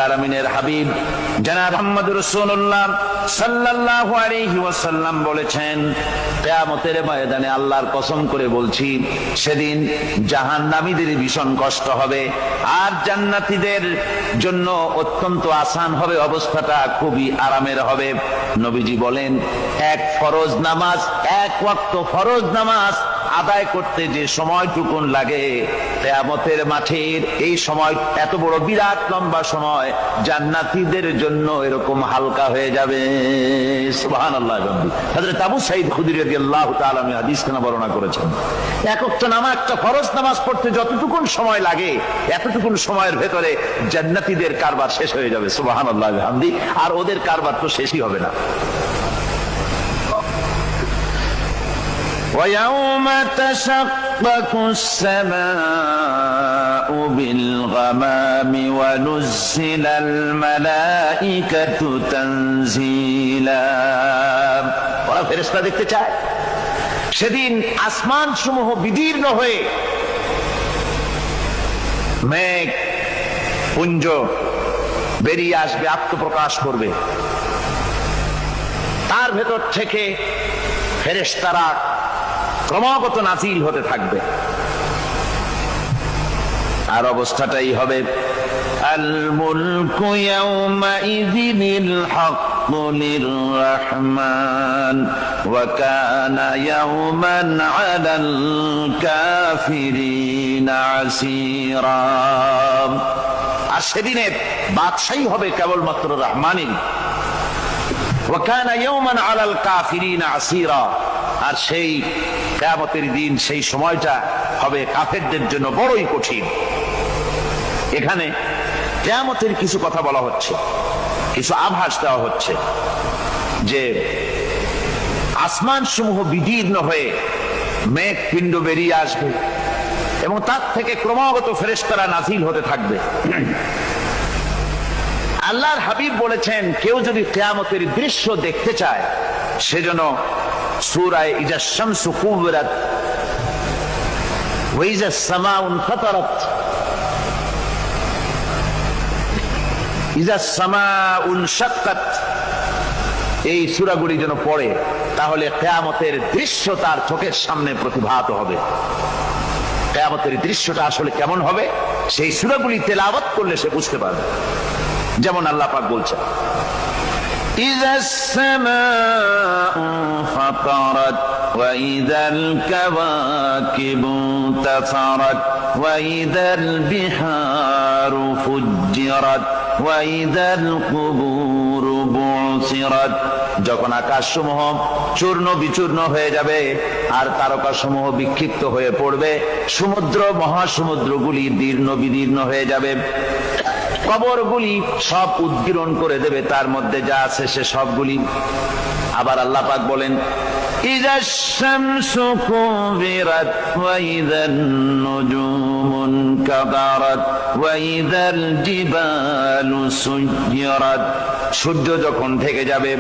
আলামিনের হাবিব জনাব মুহাম্মদ রাসূলুল্লাহ সাল্লাল্লাহু আলাইহি ওয়াসাল্লাম বলেছেন, কিয়ামতের ময়দানে আল্লাহর কসম করে বলছি, সেদিন জাহান্নামীদের ভীষণ কষ্ট হবে আর জান্নাতীদের জন্য অত্যন্ত আসান হবে, অবস্থাটা খুবই আরামের হবে। নবীজি বলেন, এক ওয়াক্ত ফরজ নামাজ আদায় করতে যে সময়টুকুন লাগে, কিয়ামতের মাঠের এই সময় এত বড় বিরাট লম্বা সময় জান্নাতীদের জন্য এরকম হালকা হয়ে যাবে। সুবহানাল্লাহ। হযরত আবু সাঈদ খুদরী রাদিয়াল্লাহু তাআলা হাদিস খানা বর্ণনা করেছেন, এক ওয়াক্ত নামাজ, একটা ফরজ নামাজ পড়তে যতটুকুন সময় লাগে এতটুকুন সময়ের ভেতরে জান্নাতীদের কারবার শেষ হয়ে যাবে। সুবহানাল্লাহ বিহামদি। আর ওদের কারবার তো শেষই হবে না। وَيَوْمَ تَشَقَّقُ السَّمَاءُ بِالْغَمَامِ وَنُزِّلَ الْمَلَائِكَةُ تَنزِيلًا। ওরা ফেরেশতা দেখতে চায়। সেদিন আসমান সমূহ বিদীর্ণ হয়ে মেঘ পুঞ্জ বেরিয়ে আসবে, আত্মপ্রকাশ করবে। তার ভেতর থেকে ফেরেশতারা ক্রমাগত নাজিল হতে থাকবে। আর অবস্থাটাই হবে, আল মুলকু ইয়াউমাইযিনিল হাক্কু লিররহমান ওয়া কানা ইয়াওমান আলাল কাফিরিনা আসীরা। আর সেদিনের বাদশাহী হবে কেবলমাত্র রহমানের। ওয়া কানা ইয়াওমান আলাল কাফিরিনা আসীরা। আর সেই কিয়ামতের দিন, সেই সময়টা হবে কাফেরদের জন্য বড়ই কঠিন। এখানে কিয়ামতের কিছু কথা বলা হচ্ছে, কিছু আভাস দেওয়া হচ্ছে যে আসমান সমূহ বিদীর্ণ হয়ে মেঘ পিণ্ড বেরিয়ে আসবে এবং তার থেকে ক্রমাগত ফেরেশতারা নাজিল হতে থাকবে। আল্লাহর হাবিব বলেছেন, কেউ যদি কিয়ামতের দৃশ্য দেখতে চায় সেজন্য সূরা ইযা শামসু কুবিরাত ওয়া ইযা সামাউ ফাতারাত, ইযা সামাউ শাক্কাত, এই সূরাগুলি যেন পড়ে, তাহলে কিয়ামতের দৃশ্য তার চোখের সামনে প্রতিভাত হবে। কিয়ামতের দৃশ্যটা আসলে কেমন হবে সেই সূরাগুলি তেলাওয়াত করলে সে বুঝতে পারবে। যেমন আল্লাহ পাক বলছেন, إذا السماء فطرت وإذا الكواكب انتثرت وإذا البحار فجرت وإذا القبور بعثرت। যখন আকাশসমূহ চূর্ণ বিচূর্ণ হয়ে যাবে আর তারকাসমূহ বিক্ষিপ্ত হয়ে পড়বে, সমুদ্র মহাসমুদ্রগুলি দীর্ণ বিদীর্ণ হয়ে যাবে, কবরগুলি সব উদ্গীরণ করে দেবে, তার মধ্যে যা আছে সে সবগুলি। আবার আল্লাহ পাক বলেন, ইযা শামসু কুবিরাত ওয়া ইযান নুজুমু কাদারাত ওয়া ইযাল জিবালু সুয়্যিরাত। সূর্য যখন ঢেকে যাবে,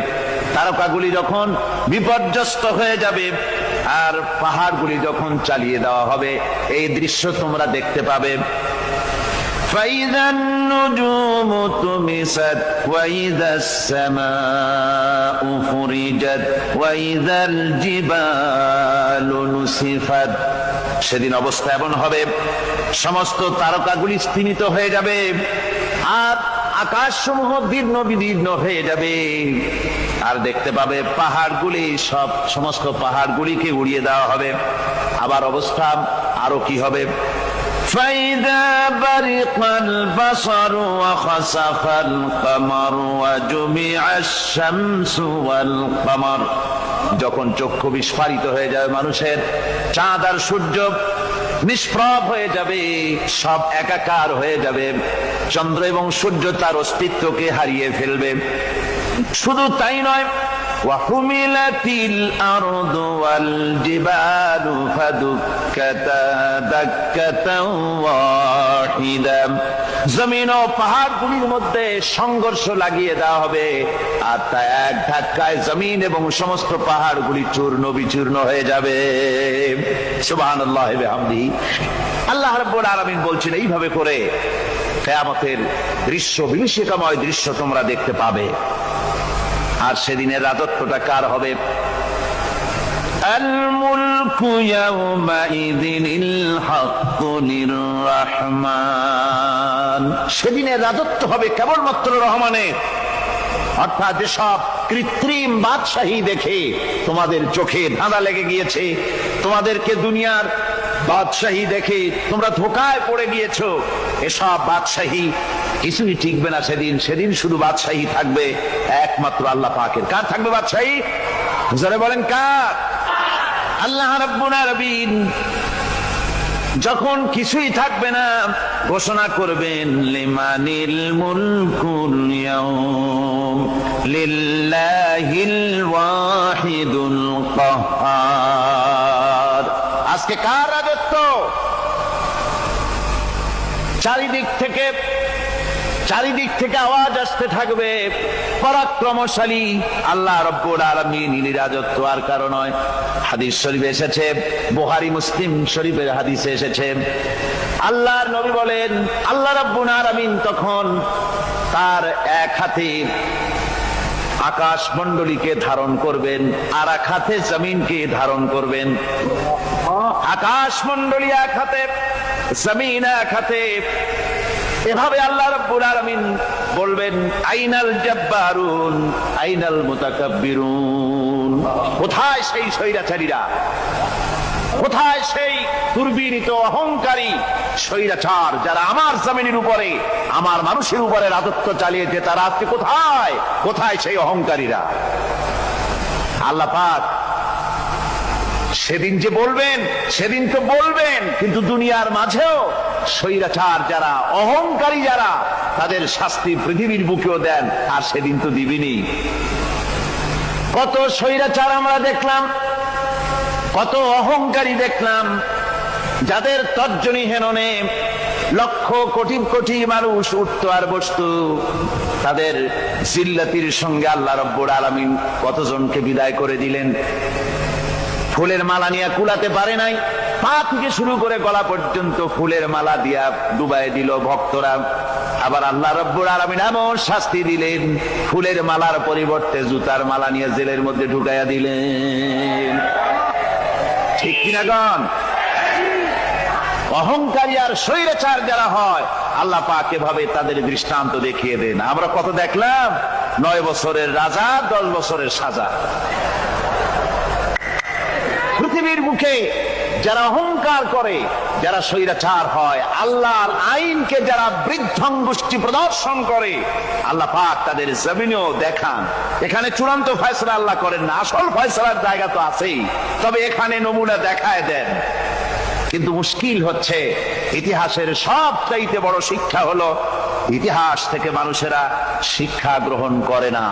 তারকাগুলি যখন বিপর্যস্ত হয়ে যাবে আর পাহাড়গুলি যখন চালিয়ে দেওয়া হবে, এই দৃশ্য তোমরা দেখতে পাবে। فإذا النجوم طمست وإذا السماء فرجت وإذا الجبال نسفت। সেদিন অবস্থা এমন হবে, সমস্ত তারকাগুলি স্তিমিত হয়ে যাবে আর আকাশসমূহ দীর্ণ বিদীর্ণ হয়ে যাবে। আর দেখতে পাবে পাহাড়গুলি, সমস্ত পাহাড়গুলিকে উড়িয়ে দেওয়া হবে। আবার অবস্থা আরো কি হবে, فإذا برق البصر وخسف القمر وجمع الشمس والقمر। যখন চক্ষু বিস্ফারিত হয়ে যাবে মানুষের, চাঁদ আর সূর্য নিষ্প্রভ হয়ে যাবে, সব একাকার হয়ে যাবে, চন্দ্র এবং সূর্য তার অস্তিত্বকে হারিয়ে ফেলবে। শুধু তাই নয়, وحملت الأرض والجبال فدكتا دكة واحدة। জমিন ও পাহাড়গুলির মধ্যে সংঘর্ষ লাগিয়ে দেওয়া হবে আর তা এক ধাক্কায় জমিন এবং সমস্ত পাহাড়গুলি চূর্ণ বিচূর্ণ হয়ে যাবে। সুবহানাল্লাহি ওয়া বিহামদিহি। আল্লাহ রাব্বুল আলামিন বলছেন, এইভাবে করে কিয়ামতের দৃশ্য, বিভীষিকাময় দৃশ্য তোমরা দেখতে পাবে। আর সেদিনের রাজত্বটা কার হবে? আল মুলকু ইয়াউমাইযিনিল হাক্কু লির-রাহমান। সেদিনের রাজত্ব হবে কেবলমাত্র রহমানের। অর্থাৎ যেসব কৃত্রিম বাদশাহী দেখে তোমাদের চোখে ধাঁধা লেগে গিয়েছে, তোমাদেরকে দুনিয়ার বাদশাহী দেখে তোমরা ধোঁকায় পড়ে গিয়েছো, এসব বাদশাহী কিছুই টিকবে না সেদিন। সেদিন শুধু বাদশাহী থাকবে একমাত্র আল্লাহ পাকের। কার থাকবে বাদশাহী? জোরে বলেন কার? আল্লাহ রাব্বুল আলামিন যখন কিছুই থাকবে না ঘোষণা করবেন লিমানিল মুলকুল ইয়াউম লিল্লাহিল ওয়াহিদুল কাহ্হার। আজকে কার রাজত্ব? চারিদিক থেকে আওয়াজ আসতে থাকবে, পরাক্রমশালী আল্লাহ রাব্বুল আলামিন রাজত্ব আর কারো নয়। হাদিস শরীফে এসেছে, বুখারী মুসলিম শরীফের হাদিসে এসেছে, আল্লাহর নবী বলেন আল্লাহ রাব্বুল আলামিন তখন তার এক হাতে আকাশ মণ্ডলীকে ধারণ করবেন, আর এক হাতে জমিনকে ধারণ করবেন। আকাশ মণ্ডলী এক হাতে, জমিন এক হাতে। এভাবে আল্লাহ রাব্বুল আলামিন বলবেন আইনাল জাব্বারুন আইনাল মুতাকাব্বিরুন। কোথায় সেই স্বৈরাচারীরা? কোথায় সেই দুর্বিনীত অহংকারী স্বৈরাচার যারা আমার জমিনের উপরে, আমার মানুষের উপরে রাজত্ব চালিয়েছে? তারা আজকে কোথায়? কোথায় সেই অহংকারীরা? আল্লাহ পাক সেদিন যে বলবেন, সেদিন তো বলবেন, কিন্তু দুনিয়ার মাঝেও স্বৈরাচার যারা, অহংকারী যারা, তাদের শাস্তি পৃথিবীর বুকেও দেন। আর সেদিন তো দিবেনি। কত স্বৈরাচার আমরা দেখলাম, কত অহংকারী দেখলাম, যাদের তর্জনী হেননে লক্ষ কোটি কোটি মানুষ উঠত আর বসত। তাদের জিল্লাতির সঙ্গে আল্লাহ রাব্বুল আলামিন কতজনকে বিদায় করে দিলেন। ফুলের মালা নিয়ে কুলাতে পারে নাই, পা থেকে শুরু করে গলা পর্যন্ত ফুলের মালা দিয়া ডুবাই দিল ভক্তরা। আবার আল্লাহ রাব্বুল আলামিন এমন শাস্তি দিলেন, ফুলের মালার পরিবর্তে জুতার মালা নিয়ে জেলের মধ্যে ঢুকাইয়া দিলেন। ঠিক কিনা গণ? অহংকারী আর স্বৈরাচার যারা হয়, আল্লাহ পাক এভাবে তাদের দৃষ্টান্ত দেখিয়ে দেন। আমরা কত দেখলাম, 9 বছরের রাজা 10 বছরের সাজা। পৃথিবীর মুখে যারা অহংকার করে, যারা স্বৈরাচার হয়, আল্লাহর আইনকে যারা বৃদ্ধাঙ্গুষ্টি প্রদর্শন করে, আল্লাহ পাক তাদের জমিনেও দেখান। এখানে চূড়ান্ত ফয়সালা আল্লাহ করেন না, আসল ফয়সালার জায়গা তো আছেই, তবে এখানে নমুনা দেখায় দেন। কিন্তু মুশকিল হচ্ছে, ইতিহাসের সবচাইতে বড় শিক্ষা হলো ইতিহাস থেকে মানুষেরা শিক্ষা গ্রহণ করে না।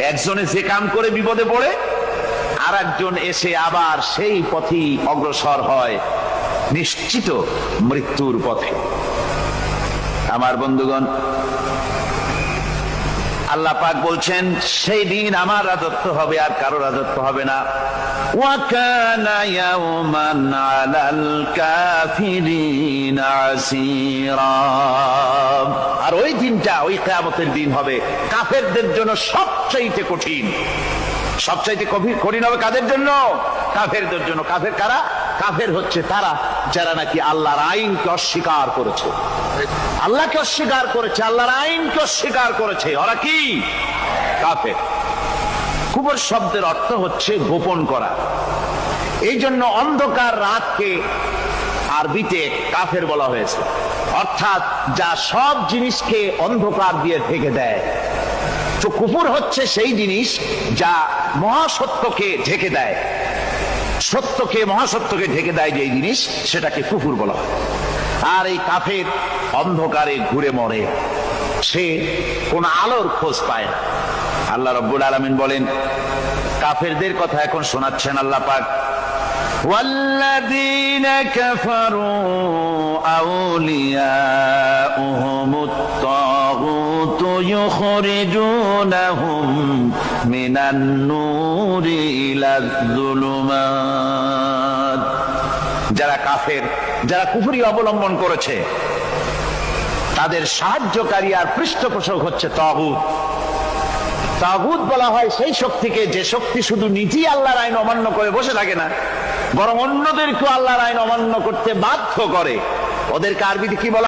একজনে যে কাম করে বিপদে পড়ে, আর একজন এসে আবার সেই পথেই অগ্রসর হয়, নিশ্চিত মৃত্যুর পথে। আমার বন্ধুগণ, আল্লাহ পাক বলছেন সেই দিন আমার রাজত্ব হবে, আর কারো রাজত্ব হবে না। ওয়া কানা ইয়াওমান আলাল কাফিরিন আসীরা। আর ওই দিনটা, ওই কিয়ামতের দিন হবে কাফেরদের জন্য সবচাইতে কঠিন। সবচাইতে কঠিন হবে কাদের জন্য? কাফেরদের জন্য। কাফের কারা? কাফের হচ্ছে তারা যারা নাকি আল্লাহর আইনকে অস্বীকার করেছে, আল্লাহকে অস্বীকার করেছে, আল্লাহর আইনকে অস্বীকার করেছে। ওরা কি? কাফের। কুফর শব্দের অর্থ হচ্ছে গোপন করা। এই জন্য অন্ধকার রাতকে আরবিতে কাফের বলা হয়েছে, অর্থাৎ যা সব জিনিসকে অন্ধকার দিয়ে ঢেকে দেয়। তো কুফর হচ্ছে সেই জিনিস যা মহাসত্যকে ঢেকে দেয়, সত্যকে, মহাসত্যকে ঢেকে দেয় যে জিনিস, সেটাকে কুফর বলা হয়। আর এই কাফের অন্ধকারে ঘুরে মরে, সে কোন আলোর খোঁজ পায় না। আল্লাহ রাব্বুল আলামিন বলেন, কাফেরদের কথা এখন শোনাচ্ছেন আল্লাহ পাক, ওয়াল্লাযীনা কাফারু আউলিয়াউহুমুত তাগুত ইউখরিজুনাহুম মিনান নূরি ইলায যুলুমাত। যারা কাফের, যারা কুফরি অবলম্বন করেছে, তাদের সাহায্যকারী আর পৃষ্ঠপোষক হচ্ছে তাগুত। তাগুত বলা হয় সেই শক্তিকে যে শক্তি শুধু নিজেই আল্লাহর আইন অমান্য করে বসে থাকে না, বরং অন্যদেরকেও আল্লাহর আইন অমান্য করতে বাধ্য করে। ওদেরকে আরবিতে কি বলা